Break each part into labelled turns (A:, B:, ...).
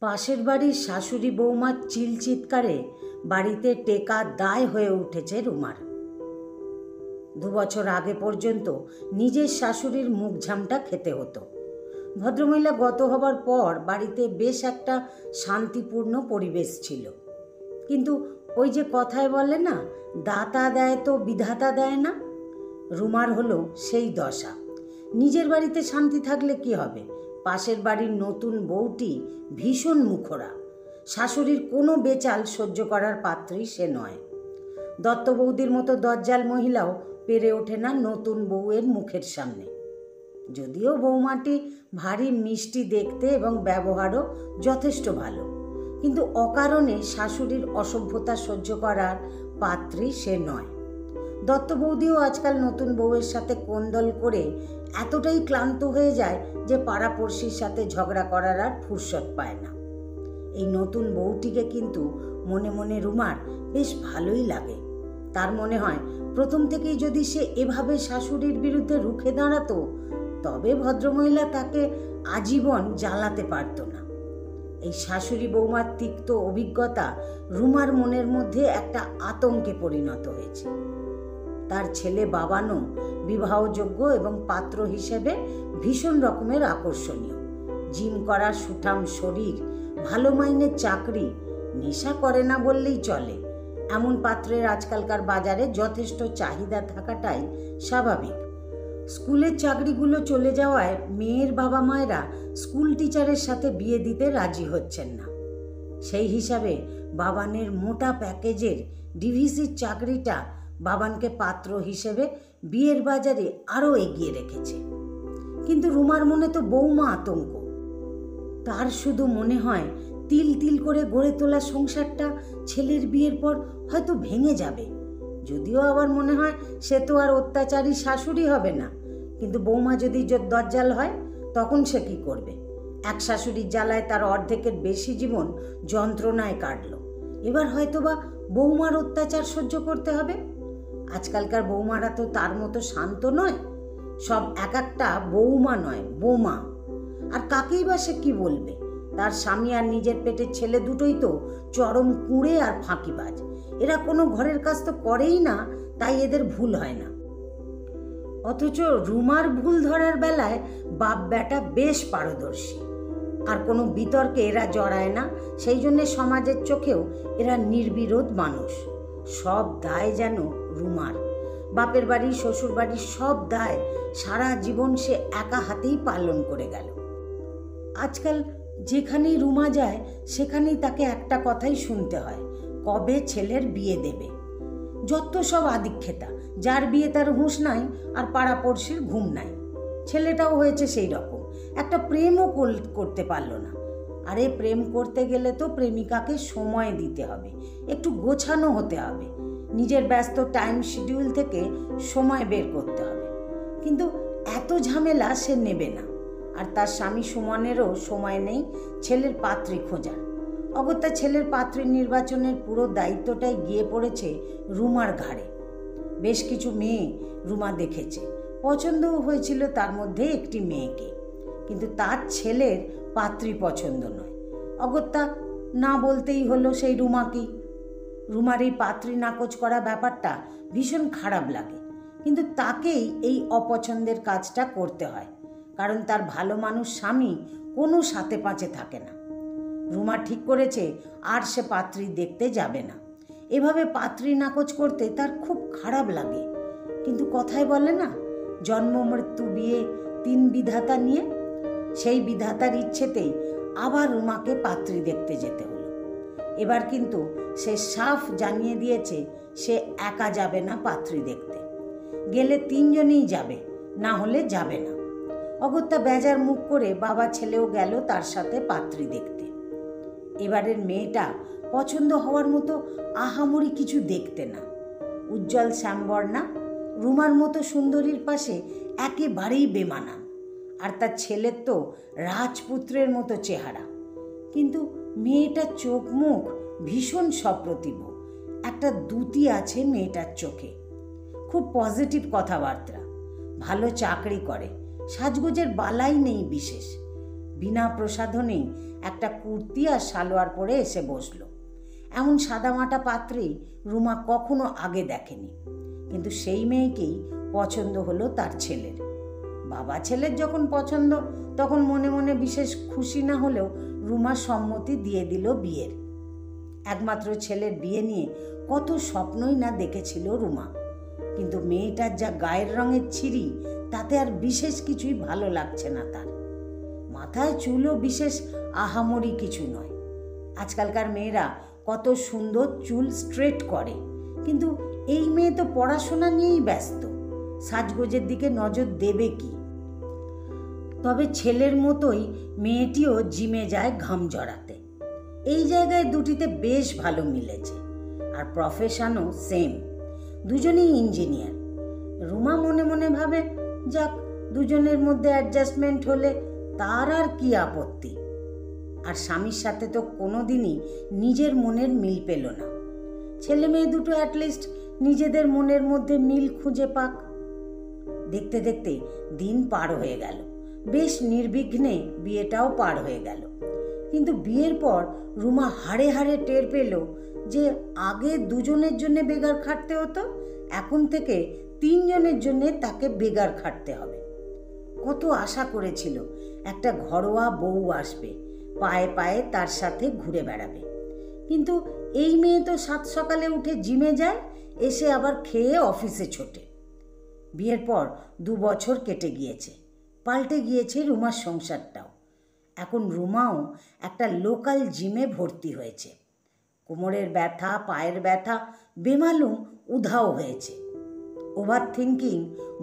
A: পাশের বাড়ির শাশুড়ি বৌমার চিৎকারে বাড়িতে টেকা দায় হয়ে উঠেছে রুমার। 2 বছর আগে পর্যন্ত নিজের শাশুড়ির মুখ ঝামটা খেতে হতো। ভদ্রমহিলা গত হবার পর বাড়িতে বেশ একটা শান্তিপূর্ণ পরিবেশ ছিল, কিন্তু ওই যে কথায় বলে না, দাতা দেয় তো বিধাতা দেয় না, রুমার হলো সেই দশা। নিজের বাড়িতে শান্তি থাকলে কি হবে? পাশের বাড়ির নতুন বউটি ভীষণ মুখরা, শাশুড়ির কোনো বেচাল সহ্য করার পাত্রই সে নয়। দত্ত বৌদির মতো দজ্জাল মহিলাও পেরে ওঠে না নতুন বউয়ের মুখের সামনে। যদিও বৌমাটি ভারী মিষ্টি দেখতে এবং ব্যবহারও যথেষ্ট ভালো, কিন্তু অকারণে শাশুড়ির অসভ্যতা সহ্য করার পাত্রী সে নয়। দত্ত বৌদিও আজকাল নতুন বউয়ের সাথে কোন্দল করে এতটাই ক্লান্ত হয়ে যায় যে পাড়াপড়শির সাথে ঝগড়া করার আর ফুরসত পায় না। এই নতুন বউটিকে কিন্তু মনে মনে রুমার বেশ ভালোই লাগে। তার মনে হয় প্রথম থেকেই যদি সে এভাবে শাশুড়ির বিরুদ্ধে রুখে দাঁড়াতো, তবে ভদ্রমহিলা তাকে আজীবন জ্বালাতে পারত না। এই শাশুড়ি বৌমার তিক্ত অভিজ্ঞতা রুমার মনের মধ্যে একটা আতঙ্কে পরিণত হয়েছে। তার ছেলে বাবানও বিবাহযোগ্য এবং পাত্র হিসেবে ভীষণ রকমের আকর্ষণীয়। জিম করা সুঠাম শরীর, ভালো মাইনের চাকরি, নেশা করে না বললেই চলে, এমন পাত্রের আজকালকার বাজারে যথেষ্ট চাহিদা থাকাটাই স্বাভাবিক। স্কুলের চাকরিগুলো চলে যাওয়ায় মেয়ের বাবা মায়েরা স্কুল টিচারের সাথে বিয়ে দিতে রাজি হচ্ছেন না। সেই হিসাবে বাবানের মোটা প্যাকেজের ডিভিসির চাকরিটা বাবানকে পাত্র হিসেবে বিয়ের বাজারে আরও এগিয়ে রেখেছে। কিন্তু রুমার মনে তো বৌমা আতঙ্ক। তার শুধু মনে হয় তিল তিল করে গড়ে তোলা সংসারটা ছেলের বিয়ের পর হয়তো ভেঙে যাবে। যদিও আবার মনে হয় সে তো আর অত্যাচারী শাশুড়ি হবে না, কিন্তু বৌমা যদি দজ্জাল হয় তখন সে কী করবে? এক শাশুড়ির জ্বালায় তার অর্ধেকের বেশি জীবন যন্ত্রণায় কাটল, এবার হয়তোবা বৌমার অত্যাচার সহ্য করতে হবে। আজকালকার বৌমারা তো তার মতো শান্ত নয়, সব এক একটা বৌমা নয়, বোমা। আর কাকেই বা সে কী বলবে? তার স্বামী আর নিজের পেটের ছেলে দুটোই তো চরম কুঁড়ে আর ফাঁকিবাজ। এরা কোনো ঘরের কাজ তো করেই না, তাই এদের ভুল হয় না। অথচ রুমার ভুল ধরার বেলায় বাপ বেটা বেশ পারদর্শী, আর কোনো বিতর্কে এরা জড়ায় না। সেই জন্যে সমাজের চোখেও এরা নির্বিরোধ মানুষ। সব দায় যেন রুমার। বাপের বাড়ি শ্বশুর বাড়ির সব দায় সারা জীবন সে একা হাতেই পালন করে গেল। আজকাল যেখানেই রুমা যায় সেখানেই তাকে একটা কথাই শুনতে হয়, কবে ছেলের বিয়ে দেবে। যত সব আদিক্ষেতা, যার বিয়ে তার হুঁশ নাই আর পাড়াপড়শির ঘুম নাই। ছেলেটাও হয়েছে সেই রকম, একটা প্রেমও করতে পারল না। আরে প্রেম করতে গেলে তো প্রেমিকাকে সময় দিতে হবে, একটু গোছানো হতে হবে, নিজের ব্যস্ত টাইম শিডিউল থেকে সময় বের করতে হবে। কিন্তু এত ঝামেলা সে নেবে না। আর তার স্বামী সুমনেরও সময় নেই ছেলের পাত্রী খোঁজার। অগত্যা ছেলের পাত্রী নির্বাচনের পুরো দায়িত্বটাই গিয়ে পড়েছে রুমার ঘাড়ে। বেশ কিছু মেয়ে রুমা দেখেছে, পছন্দও হয়েছিল তার মধ্যে একটি মেয়েকে, কিন্তু তার ছেলের পাত্রী পছন্দ নয়। অগত্যা না বলতেই হলো সেই রুমাকেই। রুমার এই পাত্রী নাকচ করা ব্যাপারটা ভীষণ খারাপ লাগে, কিন্তু তাকেই এই অপছন্দের কাজটা করতে হয়, কারণ তার ভালো মানুষ স্বামী কোনো সাথে পাঁচে থাকে না। রুমা ঠিক করেছে আর সে পাত্রী দেখতে যাবে না। এভাবে পাত্রী নাকচ করতে তার খুব খারাপ লাগে, কিন্তু কথায় বলে না, জন্ম মৃত্যু বিয়ে 3 বিধাতা নিয়ে। সেই বিধাতার ইচ্ছেতেই আবার রুমাকে পাত্রী দেখতে যেতে হলো। এবার কিন্তু সে সাফ জানিয়ে দিয়েছে সে একা যাবে না পাত্রী দেখতে, গেলে 3 জনেই যাবে, না হলে যাবে না। অগত্যা বেজার মুখ করে বাবা ছেলেও গেল তার সাথে পাত্রী দেখতে। এবারের মেয়েটা পছন্দ হওয়ার মতো আহামরি কিছু দেখতে না। উজ্জ্বল শ্যামবর্ণা, রুমার মতো সুন্দরীর পাশে একেবারেই বেমানান। আর তার ছেলের তো রাজপুত্রের মতো চেহারা, কিন্তু মেয়েটার চোখ মুখ ভীষণ সপ্রতিভ। একটা দ্যুতি আছে মেয়েটার চোখে, খুব পজিটিভ কথাবার্তা, ভালো চাকরি করে, সাজগোজের বালাই নেই বিশেষ। বিনা প্রসাধনেই একটা কুর্তি আর সালোয়ার পরে এসে বসলো। এমন সাদামাটা পাত্রী রুমা কখনো আগে দেখেনি, কিন্তু সেই মেয়েকেই পছন্দ হলো তার ছেলের। বাবা ছেলের যখন পছন্দ, তখন মনে মনে বিশেষ খুশি না হলেও রুমা সম্মতি দিয়ে দিল বিয়ের। একমাত্র ছেলের বিয়ে নিয়ে কত স্বপ্নই না দেখেছিল রুমা, কিন্তু মেয়েটার যা গায়ের রঙের ছিরি, তাতে আর বিশেষ কিছুই ভালো লাগছে না তার। মাথায় চুলও বিশেষ আহামরি কিছু নয়। আজকালকার মেয়েরা কত সুন্দর চুল স্ট্রেট করে, কিন্তু এই মেয়ে তো পড়াশোনা নিয়েই ব্যস্ত, সাজগোজের দিকে নজর দেবে কি? তবে ছেলের মতোই মেয়েটিও জিমে যায় ঘাম জড়াতে। এই জায়গায় দুটিতে বেশ ভালো মিলেছে, আর প্রফেশনও সেম, দুজনেই ইঞ্জিনিয়ার। রুমা মনে মনে ভাবে, যাক, দুজনের মধ্যে অ্যাডজাস্টমেন্ট হলে তার আর কি আপত্তি। আর স্বামীর সাথে তো কোনোদিনই নিজের মনের মিল পেল না। ছেলে মেয়ে দুটো অ্যাটলিস্ট নিজেদের মনের মধ্যে মিল খুঁজে পাক। দেখতে দেখতে দিন পার হয়ে গেল, বেশ নির্বিঘ্নে বিয়েটাও পার হয়ে গেল। কিন্তু বিয়ের পর রুমা হাড়ে হাড়ে টের পেল যে আগে দুজনের জন্য বেগার খাটতে হতো, এখন থেকে 3 জনের জন্য তাকে বেগার খাটতে হবে। কত আশা করেছিল একটা ঘরোয়া বউ আসবে, পায়ে পায়ে তার সাথে ঘুরে বেড়াবে, কিন্তু এই মেয়ে তো 7 সকালে উঠে জিমে যায়, এসে আবার খেয়ে অফিসে ছোটে। বিয়ের পর 2 বছর কেটে গিয়েছে, পাল্টে গিয়েছে রুমার সংসারটাও। এখন রুমাও একটা লোকাল জিমে ভর্তি হয়েছে। কোমরের ব্যথা, পায়ের ব্যথা বেমালুম উধাও হয়েছে। ওভার থিঙ্কিং,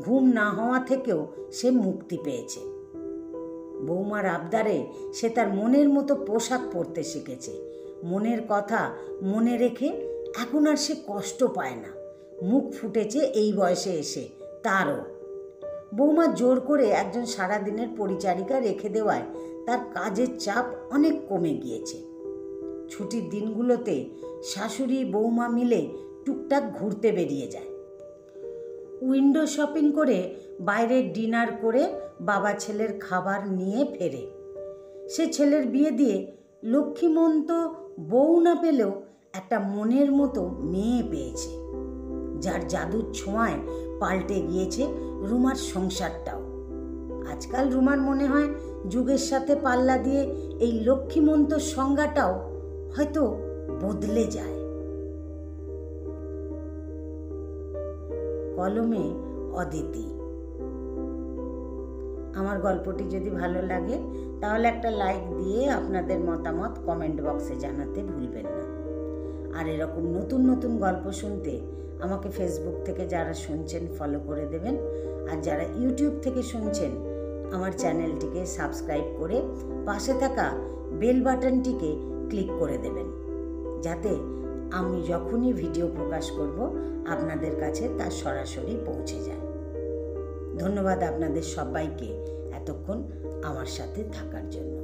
A: ঘুম না হওয়া থেকেও সে মুক্তি পেয়েছে। বৌমার আবদারে সে তার মনের মতো পোশাক পরতে শিখেছে। মনের কথা মনে রেখে এখন আর সে কষ্ট পায় না। মুখ ফুটেছে এই বয়সে এসে তারও। বৌমা জোর করে একজন সারাদিনের পরিচারিকা রেখে দেওয়ায় তার কাজের চাপ অনেক কমে গিয়েছে। ছুটির দিনগুলোতে শাশুড়ি বৌমা মিলে টুকটাক ঘুরতে বেরিয়ে যায়। উইন্ডো শপিং করে, বাইরে ডিনার করে বাবা ছেলের খাবার নিয়ে ফেরে। সে ছেলের বিয়ে দিয়ে লক্ষ্মীমন্ত বউ না পেলেও একটা মনের মতো মেয়ে পেয়েছে, যার জাদুর ছোঁয়ায় পাল্টে গিয়েছে রুমার সংসারটাও। আজকাল রুমার মনে হয় যুগের সাথে পাল্লা দিয়ে এই লক্ষ্মীমন্ত সংজ্ঞাটাও হয়তো বদলে যায়। কলমে অদিতি। আমার গল্পটি যদি ভালো লাগে তাহলে একটা লাইক দিয়ে আপনাদের মতামত কমেন্ট বক্সে জানাতে ভুলবেন না। আর এরকম নতুন নতুন গল্প শুনতে আমাকে ফেসবুক থেকে যারা শুনছেন ফলো করে দেবেন, আর যারা ইউটিউব থেকে শুনছেন আমার চ্যানেলটিকে সাবস্ক্রাইব করে পাশে থাকা বেল বাটনটিকে ক্লিক করে দেবেন, যাতে আমি যখনই ভিডিও প্রকাশ করব আপনাদের কাছে তা সরাসরি পৌঁছে যায়। ধন্যবাদ আপনাদের সবাইকে এতক্ষণ আমার সাথে থাকার জন্য।